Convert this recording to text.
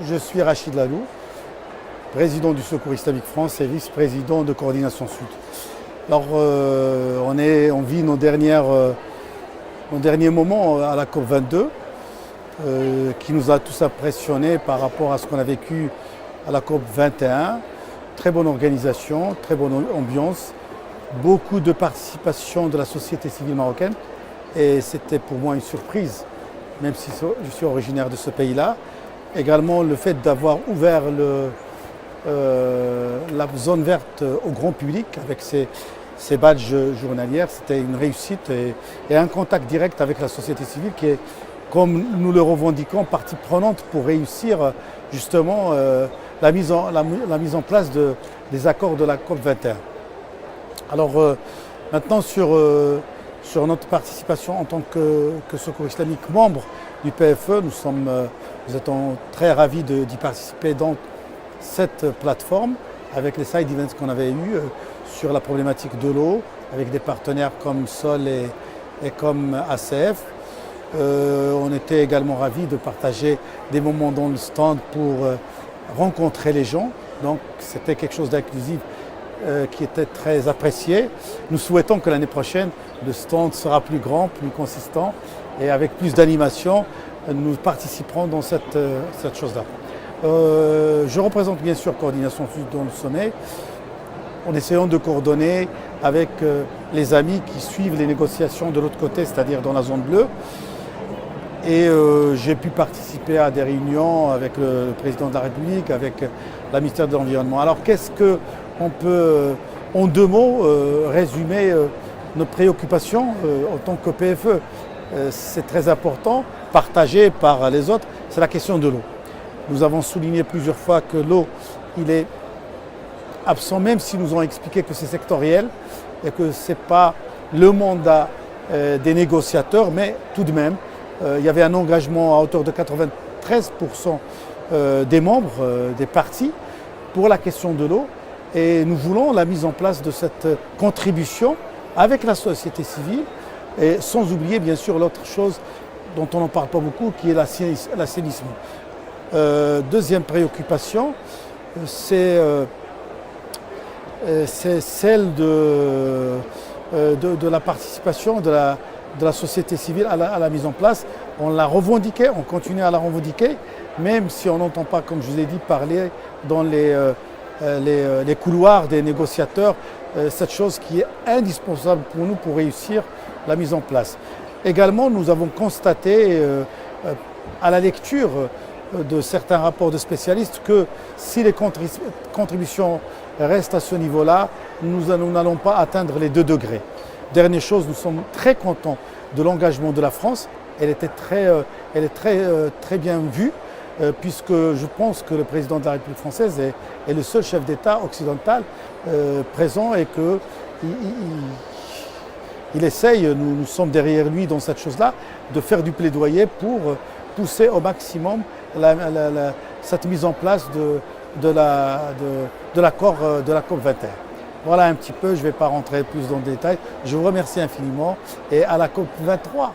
Je suis Rachid Lalou, président du Secours Islamique France et vice-président de Coordination Sud. Alors, on vit nos derniers moments à la COP22, qui nous a tous impressionnés par rapport à ce qu'on a vécu à la COP21. Très bonne organisation, très bonne ambiance, beaucoup de participation de la société civile marocaine. Et c'était pour moi une surprise, même si je suis originaire de ce pays-là. Également le fait d'avoir ouvert la zone verte au grand public avec ces badges journalières, c'était une réussite et un contact direct avec la société civile qui est, comme nous le revendiquons, partie prenante pour réussir justement la mise en place des accords de la COP21. Alors maintenant sur notre participation en tant que Secours Islamique membre du PFE, nous étions très ravis d'y participer dans cette plateforme avec les side events qu'on avait eus sur la problématique de l'eau, avec des partenaires comme SOL et comme ACF. On était également ravis de partager des moments dans le stand pour rencontrer les gens. Donc c'était quelque chose d'inclusif qui était très apprécié. Nous souhaitons que l'année prochaine, le stand sera plus grand, plus consistant et avec plus d'animation, nous participerons dans cette chose-là. Je représente bien sûr Coordination Sud dans le sommet, en essayant de coordonner avec les amis qui suivent les négociations de l'autre côté, c'est-à-dire dans la zone bleue. Et j'ai pu participer à des réunions avec le président de la République, avec la ministère de l'Environnement. Alors qu'est-ce qu'on peut, en deux mots, résumer nos préoccupations en tant que PFE? C'est très important, partagé par les autres, c'est la question de l'eau. Nous avons souligné plusieurs fois que l'eau, il est absent, même si nous ont expliqué que c'est sectoriel et que ce n'est pas le mandat des négociateurs, mais tout de même, il y avait un engagement à hauteur de 93% des membres, des partis, pour la question de l'eau. Et nous voulons la mise en place de cette contribution avec la société civile, et sans oublier bien sûr l'autre chose dont on n'en parle pas beaucoup, qui est l'assainissement. Deuxième préoccupation, c'est celle de la participation de la société civile à la mise en place. On l'a revendiqué, on continue à la revendiquer, même si on n'entend pas, comme je vous ai dit, parler dans les couloirs des négociateurs, cette chose qui est indispensable pour nous pour réussir la mise en place. Également, nous avons constaté à la lecture de certains rapports de spécialistes que si les contributions restent à ce niveau-là, nous n'allons pas atteindre les 2 degrés. Dernière chose, nous sommes très contents de l'engagement de la France. Elle est très bien vue, puisque je pense que le président de la République française est le seul chef d'État occidental présent et qu'il essaye, nous sommes derrière lui dans cette chose-là, de faire du plaidoyer pour pousser au maximum cette mise en place de l'accord de la COP21. Voilà un petit peu, je ne vais pas rentrer plus dans le détail. Je vous remercie infiniment et à la COP23.